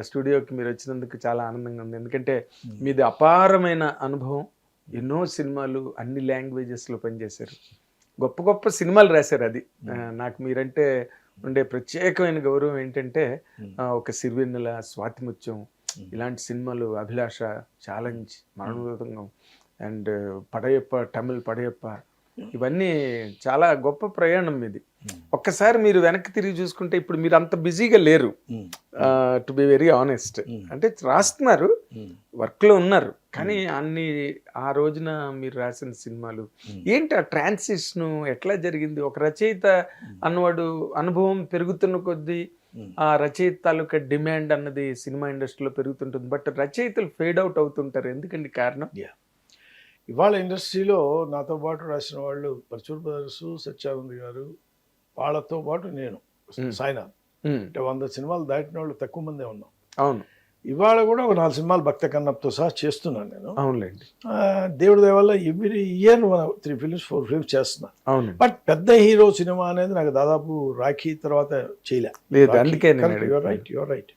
స్టూడియోకి మీరు వచ్చినందుకు చాలా ఆనందంగా ఉంది. ఎందుకంటే మీది అపారమైన అనుభవం. ఎన్నో సినిమాలు అన్ని లాంగ్వేజెస్లో పనిచేశారు. గొప్ప గొప్ప సినిమాలు రాశారు. అది నాకు మీరంటే ఉండే ప్రత్యేకమైన గౌరవం ఏంటంటే ఒక సిరివెన్నెల, స్వాతిముత్యం ఇలాంటి సినిమాలు, అభిలాష, ఛాలెంజ్, మరణోదంగం అండ్ పడయప్ప, తమిళ్ పడయప్ప, ఇవన్నీ చాలా గొప్ప ప్రయాణం ఇది. ఒక్కసారి మీరు వెనక్కి తిరిగి చూసుకుంటే ఇప్పుడు మీరు అంత బిజీగా లేరు, టు బి వెరీ ఆనెస్ట్. అంటే రాస్తున్నారు, వర్క్లో ఉన్నారు, కానీ అన్ని ఆ రోజున మీరు రాసిన సినిమాలు ఏంటి, ఆ ట్రాన్సిషన్ ఎట్లా జరిగింది? ఒక రచయిత అన్నవాడు అనుభవం పెరుగుతున్న కొద్దీ ఆ రచయిత తాలూకా డిమాండ్ అన్నది సినిమా ఇండస్ట్రీలో పెరుగుతుంటుంది, బట్ రచయితలు ఫేడ్ అవుట్ అవుతుంటారు. ఎందుకండి కారణం? ఇవాళ ఇండస్ట్రీలో నాతో పాటు రాసిన వాళ్ళు పరచూర్ బ్రదర్స్, సత్యానంద్ గారు, వాళ్ళతో పాటు నేను, సాయినాథ్, అంటే 100 సినిమాలు దాటిన వాళ్ళు తక్కువ మందే ఉన్నాం. అవును. ఇవాళ కూడా ఒక 4 సినిమాలు భక్త కన్నప్పతో సహా చేస్తున్నాను నేను. అవునులేండి. దేవుడి దయ వల్ల ఎవ్రీ ఇయర్ 3 ఫిల్మ్స్ 4 ఫిల్మ్స్ చేస్తున్నాను. అవును. బట్ పెద్ద హీరో సినిమా అనేది నాకు దాదాపు రాఖీ తర్వాత చేయలేదు. అందుకే యువర్ రైట్.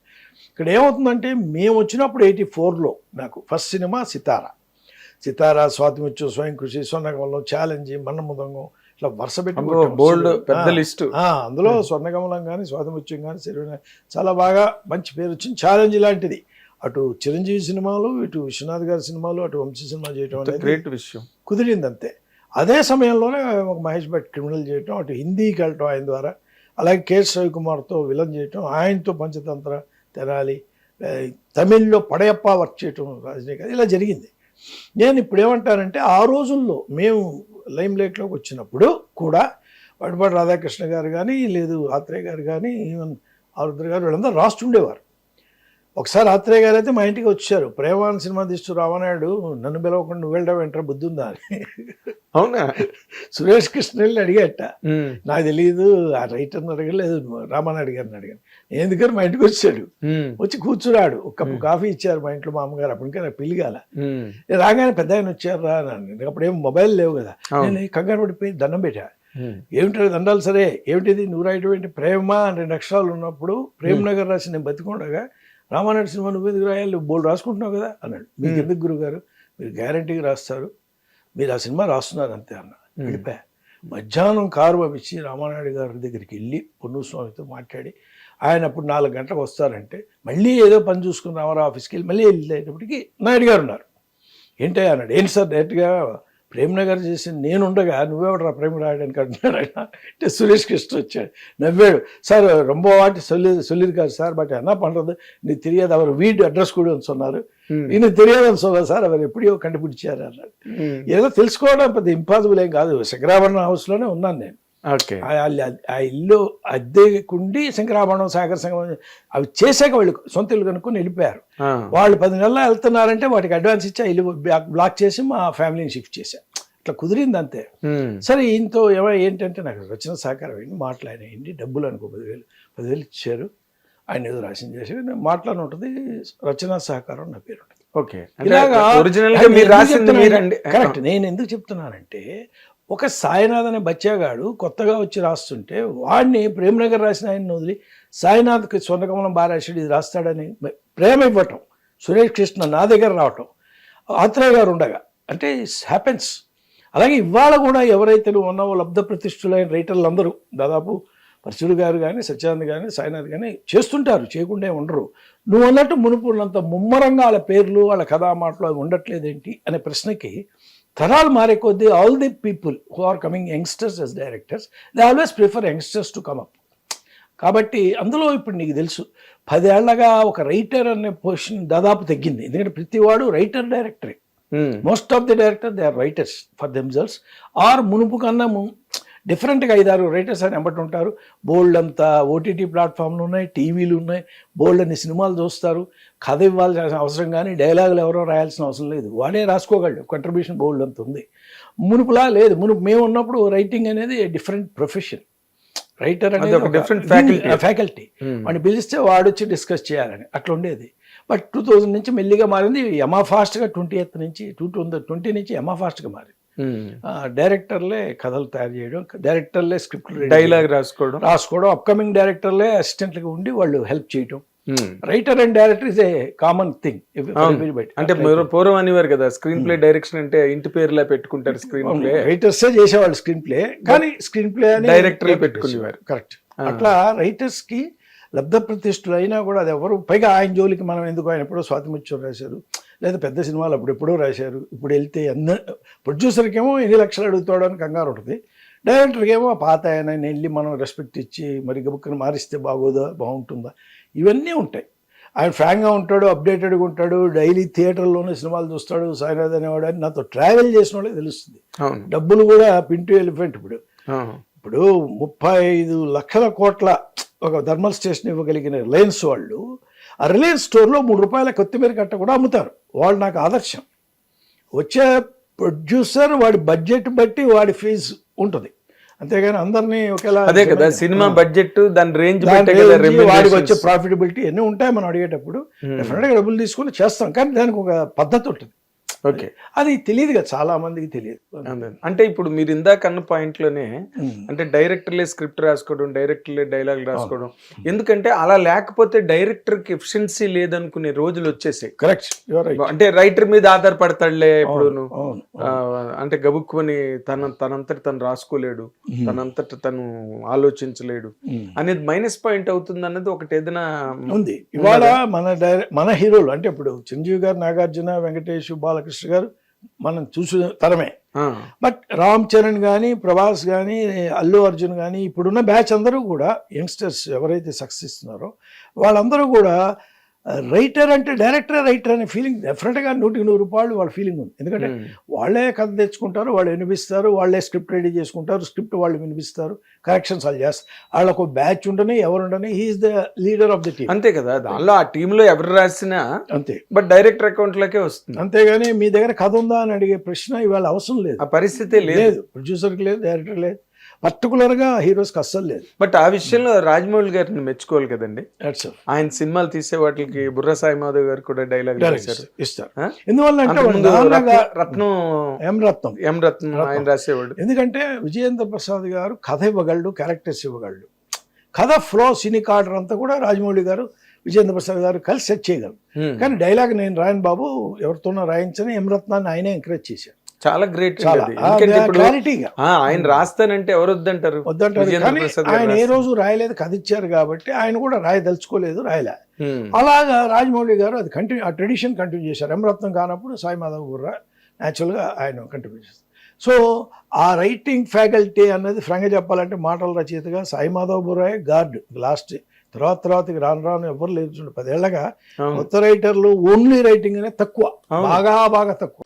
ఇక్కడ ఏమవుతుందంటే మేము వచ్చినప్పుడు 84లో నాకు ఫస్ట్ సినిమా సితారా, స్వాతిముత్యం, స్వయం కృషి, స్వర్ణకమలం, ఛాలెంజ్, మన్నముదంగం, ఇట్లా వరుస పెట్టి బోల్డ్ పెద్ద లిస్టు. అందులో స్వర్ణకమలం కానీ, స్వాతిముత్యం కానీ, సిరివెన్నెల చాలా బాగా మంచి పేరు వచ్చింది. ఛాలెంజ్ ఇలాంటిది అటు చిరంజీవి సినిమాలు, ఇటు విశ్వనాథ్ గారి సినిమాలు, అటు వంశీ సినిమా చేయటం అనేది గ్రేట్ విషయం, కుదిరింది అంతే. అదే సమయంలోనే ఒక మహేష్ భట్ క్రిమినల్ చేయటం, అటు హిందీకి వెళ్ళటం ఆయన ద్వారా, అలాగే కెఎస్ రవికుమార్తో విలన్ చేయటం, ఆయనతో పంచతంత్ర, తెనాలి, తమిళ్లో పడయప్ప వర్క్ చేయటం, రజనీకాంత్, ఇలా జరిగింది. నేను ఇప్పుడు ఏమంటానంటే ఆ రోజుల్లో మేము లైమ్ లైట్లోకి వచ్చినప్పుడు కూడా వడపాటి రాధాకృష్ణ గారు కానీ, లేదు ఆత్రేయ గారు కానీ, ఈవెన్ ఆరుద్ర గారు, వీళ్ళందరూ రాస్తుండేవారు. ఒకసారి ఆత్రేయ గారు అయితే మా ఇంటికి వచ్చారు, ప్రేమాన్ సినిమా తీస్తూ రామనాయుడు నన్ను పిలవకుండా నువ్వు వెళ్ళడం వెంటనే బుద్ధుందా అని. అవునా? సురేష్ కృష్ణ వెళ్ళి అడిగట, నాకు తెలియదు, ఆ రైటర్ని అడగలేదు, రామానాయుడు గారిని అడిగాను. ఎందుకని మా ఇంటికి వచ్చాడు, వచ్చి కూర్చున్నాడు, ఒక కప్పు కాఫీ ఇచ్చారు మా ఇంట్లో మా అమ్మగారు. అప్పటికే నాకు పిలిగాల, రాగానే పెద్ద ఆయన వచ్చారు రా అని. అప్పుడు ఏం మొబైల్ లేవు కదా, నేను కంగారు పడిపోయి దండం పెట్టా. ఏమిటది దండాలు? సరే ఏమిటిది నువ్వు రాయటం? ప్రేమ అని 2 అక్షరాలు ఉన్నప్పుడు ప్రేమ్ నగర్ రాసి నేను బతికుండగా రామానాయుడు సినిమా నువ్వు ఎందుకు రాయాలి, బోల్డ్ రాసుకుంటున్నావు కదా అన్నాడు. మీకు ఎందుకు గురుగారు, మీరు గ్యారంటీగా రాస్తారు, మీరు ఆ సినిమా రాస్తున్నారు అంతే అన్న. వెళ్ళిపోయా. మధ్యాహ్నం కారు పంపించి రామానాయుడు గారి దగ్గరికి వెళ్ళి పొన్నుస్వామితో మాట్లాడి, ఆయన అప్పుడు 4 గంటలకు వస్తారంటే మళ్ళీ ఏదో పని చూసుకుని రామారావు ఆఫీస్కి వెళ్ళి మళ్ళీ వెళ్ళేటప్పటికి నాయుడు గారు ఉన్నారు. ఏంటి అన్నాడు. ఏంటి సార్ డైరెక్ట్గా ప్రేమ్ నగర్ చేసి నేనుండగా నువ్వెవడరా ప్రేమ రాయడానికి అంటున్నాడు ఆయన. అంటే సురేష్ కృష్ణ వచ్చాడు, నవ్వాడు. సార్ ரொம்ப வாட்டி சொல்லியிருக்காரு சார், பட் என்ன பண்ணுறது, நீ தெரியாது, அவர் வீடு அட்ரஸ் கூட சொன்னார், இன்னும் தெரியாదని சொன்னாరు సార్, அவர் எப்படியோ కనిపించారు అన్నాడు. ఏదో తెలుసుకోవడం పెద్ద ఇంపాసిబుల్ ఏం కాదు. శంకరాభరణం హౌస్లోనే ఉన్నాను నేను. ఆ ఇల్లు అద్దెకుండి శంకరాభరణం, సాగర సంగమం అవి చేశాక వాళ్ళు సొంత ఇల్లు కనుక్కొని వెళ్ళిపోయారు. వాళ్ళు 10 నెలలు వెళ్తున్నారంటే వాటికి అడ్వాన్స్ ఇచ్చి ఆ ఇల్లు బ్లాక్ చేసి మా ఫ్యామిలీని షిఫ్ట్ చేశారు. ఇట్లా కుదిరింది అంతే. సరే ఈయనతో ఏంటంటే నాకు రచన సహకారం అయింది, మాట్లాడేయండి, డబ్బులు అనుకో 10,000 ఇచ్చారు. ఆయన ఏదో రాసిన చేసి మాట్లాడి ఉంటుంది, రచనా సహకారం నా పేరు ఉంటుంది. కరెక్ట్. నేను ఎందుకు చెప్తున్నానంటే ఒక సాయినాథ్ అనే బచ్చాగాడు కొత్తగా వచ్చి రాస్తుంటే వాడిని ప్రేమనగర్ రాసిన ఆయన వదిలి సాయినాథ్కి స్వర్ణకమలం బాగా రాశాడు, ఇది రాస్తాడని ప్రేమ ఇవ్వటం, సురేష్ కృష్ణ నా దగ్గర రావటం, ఆత్రేయ గారు ఉండగా, అంటే హ్యాపెన్స్. అలాగే ఇవాళ కూడా ఎవరైతే ఉన్నావో లబ్ధ ప్రతిష్ఠులైన రైటర్లు అందరూ దాదాపు పరశుడు గారు కానీ, సత్యానంద్ కానీ, సాయినాథ్ కానీ చేస్తుంటారు, చేయకుండా ఉండరు. నువ్వు అన్నట్టు మునుపున్నంత ముమ్మరంగా వాళ్ళ పేర్లు, వాళ్ళ కథామాటలు అవి ఉండట్లేదేంటి అనే ప్రశ్నకి తరాలు మారే కొద్దీ all the people who are coming youngsters as directors, they always prefer youngsters to come up. కాబట్టి అందులో ఇప్పుడు నీకు తెలుసు 10 ఏళ్లగా ఒక రైటర్ అనే పొజిషన్ దాదాపు తగ్గింది. ఎందుకంటే ప్రతివాడు రైటర్ డైరెక్టరే. Most of the director they are writers for themselves, or మునుపు కన్నా డిఫరెంట్గా 5-6 రైటర్స్ అని ఎంబటి ఉంటారు. బోల్డ్ అంతా ఓటీటీ ప్లాట్ఫామ్లు ఉన్నాయి, టీవీలు ఉన్నాయి, బోల్డ్ అన్ని సినిమాలు చూస్తారు. కథ ఇవ్వాల్సిన అవసరం కానీ డైలాగులు ఎవరో రాయాల్సిన అవసరం లేదు, వాడే రాసుకోగలడు. కంట్రిబ్యూషన్ బోల్డ్ అంత ఉంది. మునుపులా లేదు. మేము ఉన్నప్పుడు రైటింగ్ అనేది డిఫరెంట్ ప్రొఫెషన్. రైటర్ అనేది డిఫరెంట్ ఫ్యాకల్టీ. వాడిని పిలిస్తే వాడు వచ్చి డిస్కస్ చేయాలని అట్లా ఉండేది. బట్ 2000 నుంచి మెల్లిగా మారింది. యమా ఫాస్ట్గా 20 నుంచి 2020 నుంచి యమా ఫాస్ట్గా మారింది. డైరెక్టర్లే కథలు తయారు చేయడం, డైరెక్టర్లే స్క్రిప్ట్లు, డైలాగ్ రాసుకోవడం, అప్కమింగ్ డైరెక్టర్లే అసిస్టెంట్లుగా ఉండి వాళ్ళు హెల్ప్ చేయడం, writer and director is a common thing. అంటే మీరు పూర్వం అనేవారు కదా స్క్రీన్ ప్లే డైరెక్షన్ అంటే ఇంటి పేరులా పెట్టుకుంటారు స్క్రీన్ ప్లే, రైటర్స్ చేసేవాళ్ళు స్క్రీన్ ప్లే, కానీ స్క్రీన్ ప్లే అని డైరెక్టర్ పెట్టుకునేవారు. కరెక్ట్. అట్లా రైటర్స్ కి లబ్ధ ప్రతిష్ఠులు అయినా కూడా అది ఎవరు, పైగా ఆయన జోలికి మనం ఎందుకు, ఆయన ఎప్పుడో స్వాతిముత్యం రాశారు, లేదా పెద్ద సినిమాలు అప్పుడెప్పుడో రాశారు, ఇప్పుడు వెళ్తే ప్రొడ్యూసర్కి ఏమో ఎన్ని లక్షలు అడుగుతాడు అని కంగారు ఉంటుంది, డైరెక్టర్కి ఏమో పాత ఆయన వెళ్ళి మనం రెస్పెక్ట్ ఇచ్చి మరి గబుక్కని మారిస్తే బాగోదా బాగుంటుందా, ఇవన్నీ ఉంటాయి. ఆయన ఫ్రాంక్గా ఉంటాడు, అప్డేటెడ్గా ఉంటాడు, డైలీ థియేటర్లోనే సినిమాలు చూస్తాడు. సాయినాథ్ అనేవాడు అని నాతో ట్రావెల్ చేసిన వాళ్ళకి తెలుస్తుంది. డబ్బులు కూడా పింటూ ఎలిఫెంట్. ఇప్పుడు 35 లక్షల కోట్ల ఒక థర్మల్ స్టేషన్ ఇవ్వగలిగిన రిలయన్స్ వాళ్ళు ఆ రిలయన్స్ స్టోర్లో 3 రూపాయల కొత్తిమీర కట్ట కూడా అమ్ముతారు. వాళ్ళు నాకు ఆదర్శం. వచ్చే ప్రొడ్యూసర్ వాడి బడ్జెట్ బట్టి వాడి ఫీజు ఉంటుంది, అంతేగాని అందరినీ ఒకేలా. అదే కదా సినిమా బడ్జెట్, దాని రేంజ్ వాడికి వచ్చే ప్రాఫిటబిలిటీ ఎన్ని ఉంటాయి. మనం అడిగేటప్పుడు డెఫినెట్గా డబ్బులు తీసుకొని చేస్తాం, కానీ దానికి ఒక పద్ధతి ఉంటుంది. ఓకే, అది తెలియదు కదా, చాలా మందికి తెలియదు. అంటే ఇప్పుడు మీరు ఇందాక అన్న పాయింట్ లోనే అంటే డైరెక్టర్లే స్క్రిప్ట్ రాసుకోవడం, డైరెక్టర్లే డైలాగ్ రాసుకోవడం, ఎందుకంటే అలా లేకపోతే డైరెక్టర్ కి ఎఫిషియన్సీ లేదనుకునే రోజులు వచ్చేసాయి. కరెక్ట్. అంటే రైటర్ మీద ఆధారపడతాడులే ఇప్పుడు, అంటే గబుక్కుని తనంతట తను రాసుకోలేడు, తనంతట తను ఆలోచించలేడు అనేది మైనస్ పాయింట్ అవుతుంది అన్నది ఒకటి ఏదైనా ఉంది. ఇవాళ మన హీరోలు అంటే ఇప్పుడు చిరంజీవి గారు, నాగార్జున, వెంకటేష్, బాలకృష్ణ గారు మనం చూసిన తరమే. బట్ రామ్ చరణ్ కానీ, ప్రభాస్ కానీ, అల్లు అర్జున్ కానీ, ఇప్పుడున్న బ్యాచ్ అందరూ కూడా యంగ్స్టర్స్ ఎవరైతే సక్సెస్ ఇస్తున్నారో వాళ్ళందరూ కూడా రైటర్ అంటే డైరెక్టర్ రైటర్ అనే ఫీలింగ్ డెఫినెట్గా 100% వాళ్ళ ఫీలింగ్ ఉంది. ఎందుకంటే వాళ్ళే కథ తెచ్చుకుంటారు, వాళ్ళు వినిపిస్తారు, వాళ్ళే స్క్రిప్ట్ రెడీ చేసుకుంటారు, స్క్రిప్ట్ వాళ్ళు వినిపిస్తారు, కరెక్షన్స్ వాళ్ళు చేస్తారు. వాళ్ళకు బ్యాచ్ ఉండని ఎవరు ఉండని, he's the leader of the team. అంతే కదా, దానిలో ఆ టీంలో ఎవరు రాసినా అంతే, బట్ డైరెక్టర్ అకౌంట్ లోకే వస్తుంది. అంతేగాని మీ దగ్గర కథ ఉందా అని అడిగే ప్రశ్న ఇవాళ అవసరం లేదు. ఆ పరిస్థితి లేదు, ప్రొడ్యూసర్కి లేదు, డైరెక్టర్ లేదు, పర్టికులర్గా హీరోస్కి అస్సలు లేదు. బట్ ఆ విషయంలో రాజమౌళి గారిని మెచ్చుకోవాలి కదండి. ఆయన సినిమాలు తీసే వాటికి బుర్ర సాయి మాధవ్ గారు కూడా డైలాగ్ ఇస్తారు. ఎందువల్ల రత్నం ఎం రత్నం ఆయన రాసేవాడు. ఎందుకంటే విజయేంద్ర ప్రసాద్ గారు కథ ఇవ్వగలడు, క్యారెక్టర్స్ ఇవ్వగలడు. కథ ఫ్లో, సినిక్ ఆర్డర్ అంతా కూడా రాజమౌళి గారు, విజయేంద్ర ప్రసాద్ గారు కలిసి సెట్ చేయగలరు. కానీ డైలాగ్ నేను రాయను బాబు, ఎవరితోనో రాయించని ఎం రత్నాన్ని ఆయనే ఎంకరేజ్ చేశారు. చాలా గ్రేట్. ఆయన రాస్తానంటే ఎవరు వద్దంటారు? కానీ ఆయన ఏ రోజు రాయలేదు, కథ ఇచ్చారు కాబట్టి ఆయన కూడా రాయదలుచుకోలేదు, రాయలే. అలాగా రాజమౌళి గారు అది కంటిన్యూ, ఆ ట్రెడిషన్ కంటిన్యూ చేశారు. ఎం రత్నం కానప్పుడు సాయి మాధవ్ బుర్రా న్యాచురల్గా ఆయన కంటిన్యూ చేస్తారు. సో ఆ రైటింగ్ ఫ్యాకల్టీ అన్నది ఫ్రాంక్గా చెప్పాలంటే మాటల రచయితగా సాయి మాధవ్ బుర్రాయ్ గార్డ్ లాస్ట్. తర్వాత రాను ఎవరు లేదు. 10 ఏళ్ళగా కొత్త రైటర్లు ఓన్లీ రైటింగ్ అనేది తక్కువ, బాగా తక్కువ.